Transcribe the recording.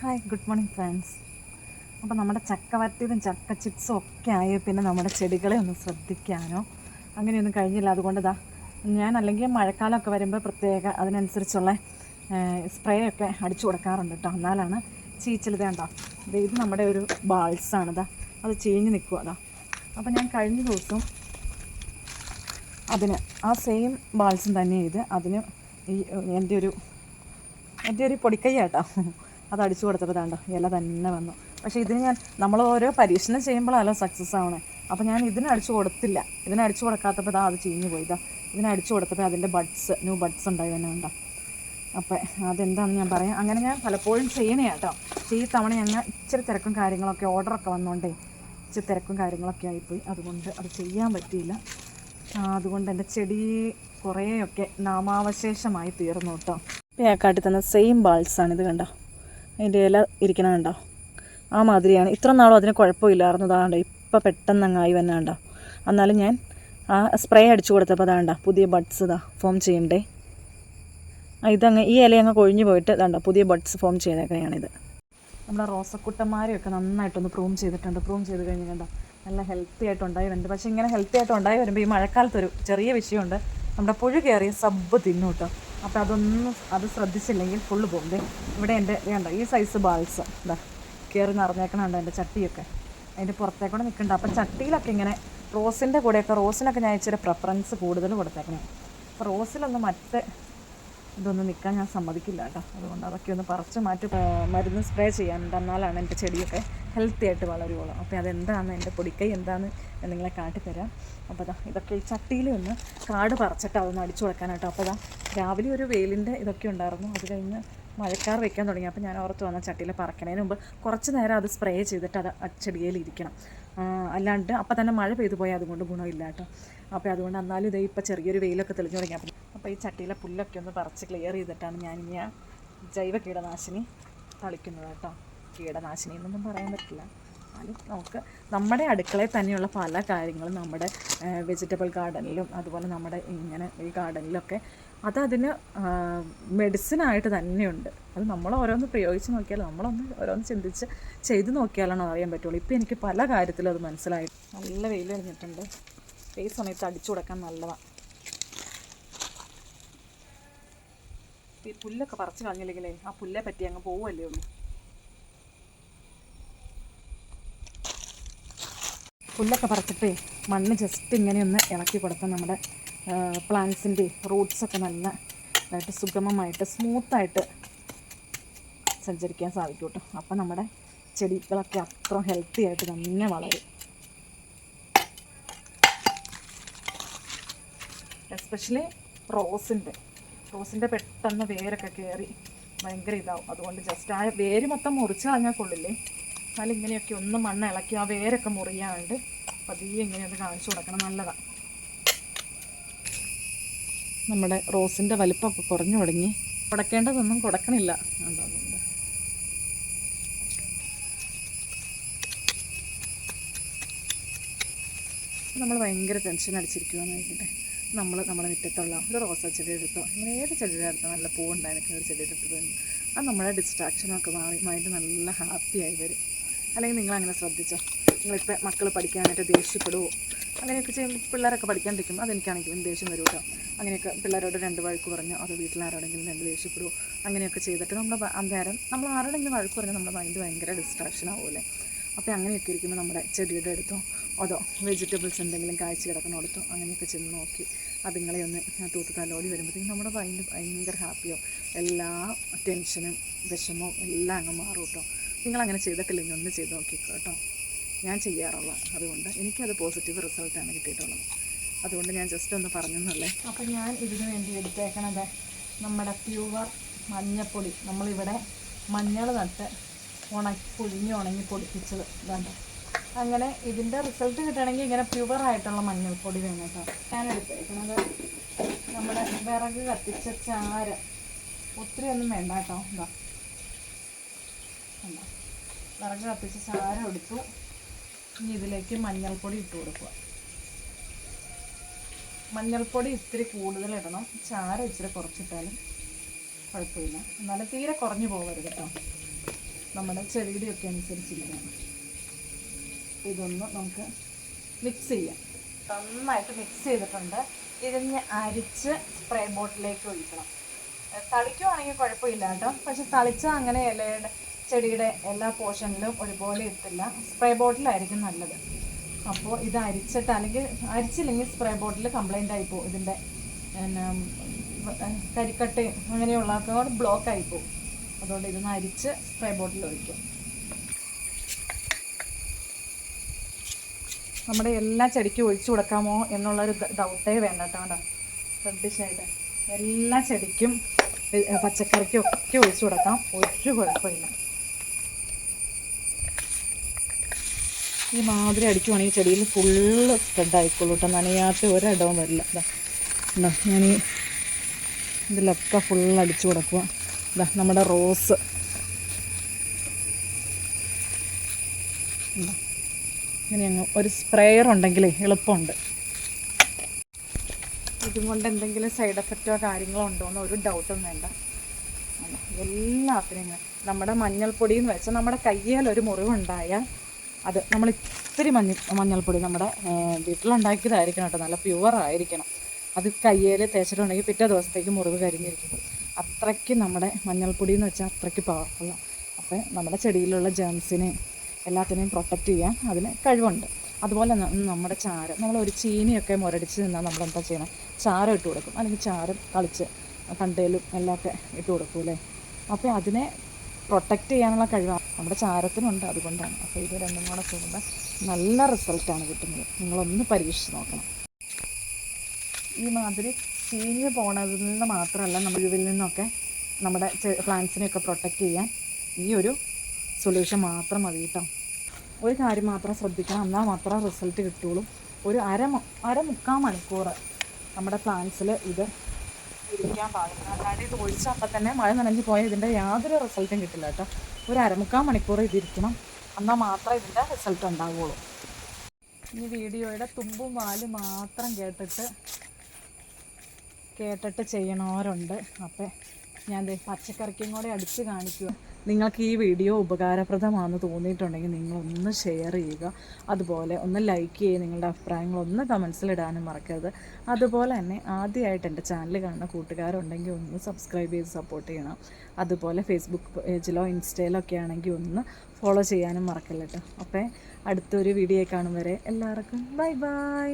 Hi, good morning friends. അപ്പോൾ നമ്മുടെ ചക്ക വരട്ടിയതും ചക്ക ചിപ്സും ഒക്കെ ആയി. പിന്നെ നമ്മുടെ ചെടികളെ ഒന്ന് ശ്രദ്ധിക്കാനോ അങ്ങനെയൊന്നും കഴിഞ്ഞില്ല. അതുകൊണ്ട് ഞാൻ അല്ലെങ്കിൽ മഴക്കാലമൊക്കെ വരുമ്പോൾ പ്രത്യേക അതിനനുസരിച്ചുള്ള സ്പ്രേ ഒക്കെ അടിച്ചു കൊടുക്കാറുണ്ട് കേട്ടോ. എന്നാലാണ് ചീച്ചൽ. ഇതേണ്ടോ, ഇത് നമ്മുടെ ഒരു ബാൾസാണിതാ, അത് ചീഞ്ഞ് നിൽക്കുക അതാ. അപ്പോൾ ഞാൻ കഴിഞ്ഞ ദിവസം അതിന് ആ സെയിം ബാൾസും തന്നെ അതിന് ഈ എൻ്റെ ഒരു പൊടിക്കൈയാട്ടോ, അത് അടിച്ചു കൊടുത്തപ്പോൾ വേണ്ട ഇല തന്നെ വന്നു. പക്ഷേ ഇതിന് നമ്മൾ ഓരോ പരീക്ഷണം ചെയ്യുമ്പോഴല്ലോ സക്സസ് ആവണേ. അപ്പോൾ ഞാൻ ഇതിനടിച്ചു കൊടുത്തില്ല. ഇതിനടിച്ചു കൊടുക്കാത്തപ്പോൾ അത് ചീഞ്ഞു പോയി. ഇതിനടിച്ചു കൊടുത്തപ്പോൾ അതിൻ്റെ ന്യൂ ബഡ്സ് ഉണ്ടായി തന്നെ ഉണ്ടോ. അപ്പോൾ അതെന്താണെന്ന് ഞാൻ പറയാം. അങ്ങനെ ഞാൻ പലപ്പോഴും ചെയ്യണേ കേട്ടോ. പക്ഷേ ഈ തവണ ഞങ്ങൾ ഇച്ചിരി തിരക്കും കാര്യങ്ങളൊക്കെ ഓർഡറൊക്കെ വന്നുകൊണ്ടേ ഇച്ചിരി തിരക്കും കാര്യങ്ങളൊക്കെ ആയിപ്പോയി. അതുകൊണ്ട് അത് ചെയ്യാൻ പറ്റിയില്ല. അതുകൊണ്ട് എൻ്റെ ചെടി കുറേയൊക്കെ നാമാവശേഷമായി തീർന്നു കേട്ടോ. ഇപ്പോൾ ഞാൻ കാട്ടി തന്ന സെയിം ബാൾസാണ്. ഇത് കണ്ടോ, അതിൻ്റെ ഇല ഇരിക്കണ കണ്ടോ, ആ മാതിരിയാണ്. ഇത്ര നാളും അതിന് കുഴപ്പമില്ലായിരുന്നു. അതാണ്ടോ ഇപ്പം പെട്ടെന്ന് അങ്ങായി വന്നെ കണ്ടോ. എന്നാലും ഞാൻ ആ സ്പ്രേ അടിച്ചു കൊടുത്തപ്പോൾ അതാണ്ടോ പുതിയ ബഡ്സ് ഫോം ചെയ്യണ്ടേ. ഈ ഇല അങ്ങ് കൊഴിഞ്ഞു പോയിട്ട് ഇതാണ്ടോ പുതിയ ബഡ്സ് ഫോം ചെയ്തേക്കെയാണിത്. നമ്മുടെ റോസക്കുട്ടന്മാരെയൊക്കെ നന്നായിട്ടൊന്ന് പ്രൂം ചെയ്തിട്ടുണ്ട്. പ്രൂം ചെയ്ത് കഴിഞ്ഞ് കണ്ടോ നല്ല ഹെൽത്തി ആയിട്ട് ഉണ്ടായി വരുന്നുണ്ട്. പക്ഷേ ഇങ്ങനെ ഹെൽത്തി ആയിട്ട് ഉണ്ടായി വരുമ്പോൾ ഈ മഴക്കാലത്തൊരു ചെറിയ വിഷയമുണ്ട്. നമ്മുടെ പുഴു കയറിയ സബ്ബ് തിന്നു കേട്ടോ. അപ്പോൾ അത് ശ്രദ്ധിച്ചില്ലെങ്കിൽ ഫുള്ള് പോകും. ഇവിടെ എൻ്റെ വേണ്ട ഈ സൈസ് ബാൾസ് കയറി നിറഞ്ഞേക്കണുണ്ട് എൻ്റെ ചട്ടിയൊക്കെ. അതിൻ്റെ പുറത്തേക്കൂടെ നിൽക്കുന്നുണ്ട്. അപ്പോൾ ചട്ടിയിലൊക്കെ ഇങ്ങനെ റോസിനൊക്കെ ഞാൻ ഇച്ചിരി പ്രിഫറൻസ് കൂടുതൽ കൊടുത്തേക്കണം. അപ്പോൾ റോസിലൊന്നും ഇതൊന്നും നിൽക്കാൻ ഞാൻ സമ്മതിക്കില്ല കേട്ടോ. അതുകൊണ്ട് അതൊക്കെ ഒന്ന് പറിച്ച് മാറ്റി മരുന്ന് സ്പ്രേ ചെയ്യാനുണ്ട്. എന്നാലാണ് എൻ്റെ ചെടിയൊക്കെ ഹെൽത്തി ആയിട്ട് വളരുകയുള്ളൂ. അപ്പോൾ അതെന്താണ് എൻ്റെ പൊടിക്കൈ എന്താണെന്ന് ഞാൻ നിങ്ങളെ കാട്ടിത്തരാം. അപ്പോൾ ഇതൊക്കെ ഈ ചട്ടിയിൽ ഒന്ന് കാട് പറിച്ചിട്ട് അതൊന്ന് അടിച്ചു കൊടുക്കാനായിട്ടോ. അപ്പോൾ രാവിലെ ഒരു വെയിലിൻ്റെ ഇതൊക്കെ ഉണ്ടായിരുന്നു. അത് കഴിഞ്ഞ് മഴക്കാർ വയ്ക്കാൻ തുടങ്ങി. അപ്പോൾ ഞാൻ ഓർത്ത് വന്ന ചട്ടിയിൽ പറക്കണതിന് മുമ്പ് കുറച്ച് നേരം അത് സ്പ്രേ ചെയ്തിട്ട് അത് ചെടിയിൽ ഇരിക്കണം. അല്ലാണ്ട് അപ്പം തന്നെ മഴ പെയ്തു പോയാൽ അതുകൊണ്ട് ഗുണമില്ല കേട്ടോ. അപ്പോൾ അതുകൊണ്ട് എന്നാലും ഇതേ ഇപ്പോൾ ചെറിയൊരു വെയിലൊക്കെ തെളിഞ്ഞു തുടങ്ങി. അപ്പോൾ ഈ ചട്ടിയിലെ പുല്ലൊക്കെ ഒന്ന് പറിച്ച് ക്ലിയർ ചെയ്തിട്ടാണ് ഞാനിനി ആ ജൈവ കീടനാശിനി തളിക്കുന്നത് കേട്ടോ. കീടനാശിനി എന്നൊന്നും പറയാൻ പറ്റില്ല. എന്നാലും നമുക്ക് നമ്മുടെ അടുക്കളയിൽ തന്നെയുള്ള പല കാര്യങ്ങളും നമ്മുടെ വെജിറ്റബിൾ ഗാർഡനിലും അതുപോലെ നമ്മുടെ ഇങ്ങനെ ഈ ഗാർഡനിലൊക്കെ അതിന് മെഡിസിനായിട്ട് തന്നെയുണ്ട്. അത് നമ്മൾ ഓരോന്ന് പ്രയോഗിച്ച് നോക്കിയാൽ നമ്മളൊന്ന് ഓരോന്ന് ചിന്തിച്ച് ചെയ്ത് നോക്കിയാലാണ് അറിയാൻ പറ്റുള്ളൂ. ഇപ്പോൾ എനിക്ക് പല കാര്യത്തിലും അത് മനസ്സിലായി. നല്ല വെയിൽ കഴിഞ്ഞിട്ടുണ്ട്. ഈ സമയത്ത് അടിച്ചു കൊടുക്കാൻ നല്ലതാണ്. ഈ പുല്ലൊക്കെ പറിച്ച് കളഞ്ഞില്ലെങ്കിലേ ആ പുല്ലെ പറ്റി അങ്ങ് പോവുമല്ലേ ഉള്ളൂ. പുല്ലൊക്കെ പറിച്ചിട്ടേ മണ്ണ് ജസ്റ്റ് ഇങ്ങനെയൊന്ന് ഇളക്കി കൊടുത്താൽ നമ്മുടെ പ്ലാന്റ്സിൻ്റെ റൂട്ട്സൊക്കെ നല്ലതായിട്ട് സുഗമമായിട്ട് സ്മൂത്തായിട്ട് സഞ്ചരിക്കാൻ സാധിക്കും കേട്ടോ. അപ്പം നമ്മുടെ ചെടികളൊക്കെ അത്ര ഹെൽത്തി ആയിട്ട് തന്നെ വളരും. എസ്പെഷ്യലി റോസിൻ്റെ പെട്ടെന്ന് വേരൊക്കെ കയറി ഭയങ്കര ഇതാവും. അതുകൊണ്ട് ജസ്റ്റ് ആ വേര് മൊത്തം മുറിച്ച് കളഞ്ഞാൽ കൊള്ളില്ലേ. എന്നാലും ഇങ്ങനെയൊക്കെ ഒന്ന് മണ്ണ് ഇളക്കി ആ വേരൊക്കെ മുറിയാണ്ട് പതിയെ ഇങ്ങനെയൊന്ന് കാണിച്ചു കൊടുക്കണം. നല്ലതാണ്. നമ്മുടെ റോസിൻ്റെ വലിപ്പമൊക്കെ കുറഞ്ഞു തുടങ്ങി. കുടക്കേണ്ടതൊന്നും കുടക്കണില്ല. അതുകൊണ്ട് നമ്മൾ ഭയങ്കര ടെൻഷൻ അടിച്ചിരിക്കുകയെന്നായിക്കട്ടെ. നമ്മുടെ മുറ്റത്തുള്ള ഒരു റോസാ ചെടി എടുത്തോ, ഇങ്ങനെ ഏത് ചെടിയുടെ അടുത്തോ നല്ല പൂവുണ്ടായിരിക്കുന്ന ഒരു ചെടി എടുത്ത് തന്നു. അത് നമ്മുടെ ഡിസ്ട്രാക്ഷനൊക്കെ മാറി മൈൻഡ് നല്ല ഹാപ്പിയായി വരും. അല്ലെങ്കിൽ നിങ്ങളങ്ങനെ ശ്രദ്ധിച്ചോ. നിങ്ങളിപ്പോൾ മക്കൾ പഠിക്കാനായിട്ട് ദേഷ്യപ്പെടുവോ അങ്ങനെയൊക്കെ ചെയ്യും. പിള്ളേരൊക്കെ പഠിക്കാണ്ടിരിക്കുമ്പോൾ അതെനിക്കാണെങ്കിലും ദേഷ്യം വരും കേട്ടോ. അങ്ങനെയൊക്കെ പിള്ളേരോട് 2 വഴക്ക് പറഞ്ഞോ, അത് വീട്ടിലാരോടെങ്കിലും 2 ദേഷ്യപ്പെടുവോ അങ്ങനെയൊക്കെ ചെയ്തിട്ട് നമ്മൾ ആരോടെങ്കിലും വഴക്ക് പറഞ്ഞാൽ നമ്മുടെ മൈൻഡ് ഭയങ്കര ഡിസ്ട്രാക്ഷൻ ആവുമല്ലേ. അപ്പോൾ അങ്ങനെയൊക്കെ ഇരിക്കുമ്പോൾ നമ്മുടെ ചെടിയുടെ അടുത്തോ അതോ വെജിറ്റബിൾസ് എന്തെങ്കിലും കായ്ച്ച് കിടക്കണോടത്തോ അങ്ങനെയൊക്കെ ചെന്ന് നോക്കി അതുങ്ങളെ ഒന്ന് തൂത്ത് തലോടി വരുമ്പോഴത്തേക്കും നമ്മുടെ മൈൻഡ് ഭയങ്കര ഹാപ്പിയാവും. എല്ലാ ടെൻഷനും വിഷമവും എല്ലാം അങ്ങ് മാറും കേട്ടോ. നിങ്ങളങ്ങനെ ചെയ്തിട്ടില്ലെങ്കിൽ ഒന്ന് ചെയ്ത് നോക്കിക്കോ കേട്ടോ. ഞാൻ ചെയ്യാറുള്ള അതുകൊണ്ട് എനിക്കത് പോസിറ്റീവ് റിസൾട്ടാണ് കിട്ടിയിട്ടുള്ളത്. അതുകൊണ്ട് ഞാൻ ജസ്റ്റ് ഒന്ന് പറഞ്ഞെന്നല്ലേ. അപ്പോൾ ഞാൻ ഇതിന് വേണ്ടി എടുത്തേക്കണത് നമ്മുടെ പ്യുവർ മഞ്ഞപ്പൊടി. നമ്മളിവിടെ മഞ്ഞൾ നട്ട് ഉണങ്ങി പൊടിപ്പിച്ചത് ഇതാണ്. അങ്ങനെ ഇതിൻ്റെ റിസൾട്ട് കിട്ടണമെങ്കിൽ ഇങ്ങനെ പ്യുവറായിട്ടുള്ള മഞ്ഞൾപ്പൊടി വേണം കേട്ടോ. ഞാൻ എടുത്തേക്കുന്നത് നമ്മുടെ വിറക് കത്തിച്ച ചാരം. ഒത്തിരി ഒന്നും വേണ്ട കേട്ടോ. വിറക് കത്തിച്ച ചാരം എടുത്തു. ഇനി ഇതിലേക്ക് മഞ്ഞൾപ്പൊടി ഇട്ട് കൊടുക്കുക. മഞ്ഞൾപ്പൊടി ഇത്തിരി കൂടുതലിടണം. ചാരം ഇച്ചിരി കുറച്ചിട്ടാലും കുഴപ്പമില്ല. എന്നാലും തീരെ കുറഞ്ഞു പോകരുത് കേട്ടോ. നമ്മുടെ ചെടിയുടെയൊക്കെ അനുസരിച്ചിരിക്കണം. ഇതൊന്ന് നമുക്ക് മിക്സ് ചെയ്യാം. നന്നായിട്ട് മിക്സ് ചെയ്തിട്ടുണ്ട്. ഇതിന് അരിച്ച് സ്പ്രേ ബോട്ടിലേക്ക് ഒഴിക്കണം. തളിക്കുവാണെങ്കിൽ കുഴപ്പമില്ല കേട്ടോ, പക്ഷെ തളിച്ചാൽ അങ്ങനെ ഇലയുടെ ചെടിയുടെ എല്ലാ പോർഷനിലും ഒരുപോലെ എത്തില്ല. സ്പ്രേ ബോട്ടിലായിരിക്കും നല്ലത്. അപ്പോൾ ഇത് അരിച്ചിട്ട്, അല്ലെങ്കിൽ അരിച്ചില്ലെങ്കിൽ സ്പ്രേ ബോട്ടിൽ കംപ്ലൈൻ്റ് ആയിപ്പോവും. ഇതിൻ്റെ കരിക്കട്ട് അങ്ങനെയുള്ളതൊക്കെ ബ്ലോക്ക് ആയിപ്പോവും. അതുകൊണ്ട് ഇതൊന്ന് അരിച്ച് സ്പ്രേ ബോട്ടിൽ ഒഴിക്കും. നമ്മുടെ എല്ലാ ചെടിക്കും ഒഴിച്ചു കൊടുക്കാമോ എന്നുള്ളൊരു ഡൗട്ടേ വേണ്ട കേട്ടോ. ശ്രദ്ധിച്ചായിട്ട് എല്ലാ ചെടിക്കും പച്ചക്കറിക്കും ഒക്കെ ഒഴിച്ചു കൊടുക്കാം, ഒരു കുഴപ്പമില്ല. ഈ മാതിരി അടിക്കുവാണെങ്കിൽ ചെടിയിൽ ഫുള്ള് സ്പ്രെഡ് ആയിക്കോളൂ കേട്ടോ. നനയാത്ത ഒരിടവും വരില്ല. ഇതാ ഞാൻ ഇതിലൊക്കെ ഫുള്ള് അടിച്ചു കൊടുക്കുക. ഇതാ നമ്മുടെ റോസ് ഇങ്ങനെ അങ്ങ് ഒരു സ്പ്രേയർ ഉണ്ടെങ്കിൽ എളുപ്പമുണ്ട്. ഇതും കൊണ്ട് എന്തെങ്കിലും സൈഡ് എഫക്റ്റോ കാര്യങ്ങളോ ഉണ്ടോ എന്ന് ഒരു ഡൗട്ടും വേണ്ട. എല്ലാത്തിനും ഇങ്ങനെ നമ്മുടെ മഞ്ഞൾപ്പൊടി എന്ന് വെച്ചാൽ നമ്മുടെ കയ്യിൽ ഒരു മുറിവുണ്ടായാൽ അത് നമ്മൾ ഇത്തിരി മഞ്ഞൾപ്പൊടി നമ്മുടെ വീട്ടിലുണ്ടാക്കിയതായിരിക്കണം കേട്ടോ, നല്ല പ്യുവർ ആയിരിക്കണം. അത് കയ്യിൽ തേച്ചിട്ടുണ്ടെങ്കിൽ പിറ്റേ ദിവസത്തേക്ക് മുറിവ് കരിഞ്ഞിരിക്കും. അത്രയ്ക്ക് നമ്മുടെ മഞ്ഞൾപ്പൊടി എന്ന് വെച്ചാൽ അത്രയ്ക്ക് പവർഫുള്ളാണ്. അപ്പോൾ നമ്മുടെ ചെടിയിലുള്ള ജേംസിനെയും എല്ലാത്തിനെയും പ്രൊട്ടക്റ്റ് ചെയ്യാൻ അതിന് കഴിവുണ്ട്. അതുപോലെ നമ്മുടെ ചാരം, നമ്മളൊരു ചീനിയൊക്കെ മുരടിച്ച് നിന്നാൽ നമ്മളെന്താ ചെയ്യണം? ചാരം ഇട്ട് കൊടുക്കും, അല്ലെങ്കിൽ ചാരം കളിച്ച് കണ്ടേലും എല്ലാമൊക്കെ ഇട്ട് കൊടുക്കും അല്ലേ. അപ്പോൾ അതിനെ പ്രൊട്ടക്റ്റ് ചെയ്യാനുള്ള കഴിവാണ് നമ്മുടെ ചാരത്തിനുണ്ട്. അതുകൊണ്ടാണ്. അപ്പോൾ ഇത് രണ്ടും കൂടെ കൂടുമ്പോൾ നല്ല റിസൾട്ടാണ് കിട്ടുന്നത്. നിങ്ങളൊന്ന് പരീക്ഷിച്ച് നോക്കണം. ഈ മാതിരി ചീഞ്ഞ് പോണതിൽ നിന്ന് മാത്രമല്ല, നമ്മുടെ ഇതിൽ നിന്നൊക്കെ നമ്മുടെ പ്ലാന്റ്സിനെയൊക്കെ പ്രൊട്ടക്റ്റ് ചെയ്യാൻ ഈ ഒരു സൊല്യൂഷൻ മാത്രം മതി കേട്ടോ. ഒരു കാര്യം മാത്രം ശ്രദ്ധിക്കണം, എന്നാൽ മാത്രം റിസൾട്ട് കിട്ടുള്ളൂ. ഒരു മുക്കാൽ മണിക്കൂർ നമ്മുടെ പ്ലാന്റ്സിൽ ഇത് ഇരിക്കാൻ പാടില്ല. അല്ലാണ്ട് ഇത് ഒഴിച്ചാൽ അപ്പം തന്നെ മഴ നനഞ്ഞ് പോയാൽ ഇതിൻ്റെ യാതൊരു റിസൾട്ടും കിട്ടില്ല കേട്ടോ. ഒരു മുക്കാൽ മണിക്കൂർ ഇതിരിക്കണം, എന്നാൽ മാത്രമേ ഇതിൻ്റെ റിസൾട്ട് ഉണ്ടാവുകയുള്ളൂ. ഈ വീഡിയോയുടെ തുമ്പും വാലും മാത്രം കേട്ടിട്ട് ചെയ്യണവരുണ്ട്. അപ്പം ഞാൻ പച്ചക്കറിക്കും കൂടെ അടിച്ച് കാണിക്കുക. നിങ്ങൾക്ക് ഈ വീഡിയോ ഉപകാരപ്രദമാണെന്ന് തോന്നിയിട്ടുണ്ടെങ്കിൽ നിങ്ങളൊന്ന് ഷെയർ ചെയ്യുക, അതുപോലെ ഒന്ന് ലൈക്ക് ചെയ്യുക, നിങ്ങളുടെ അഭിപ്രായങ്ങളൊന്ന് കമൻസിലിടാനും മറക്കരുത്. അതുപോലെ തന്നെ ആദ്യമായിട്ട് എൻ്റെ ചാനൽ കാണുന്ന കൂട്ടുകാരുണ്ടെങ്കിൽ ഒന്ന് സബ്സ്ക്രൈബ് ചെയ്ത് സപ്പോർട്ട് ചെയ്യണം. അതുപോലെ ഫേസ്ബുക്ക് പേജിലോ ഇൻസ്റ്റയിലോ ഒക്കെ ആണെങ്കിൽ ഒന്ന് ഫോളോ ചെയ്യാനും മറക്കല്ല കേട്ടോ. അപ്പോൾ അടുത്തൊരു വീഡിയോ കാണും വരെ എല്ലാവർക്കും ബൈ ബൈ.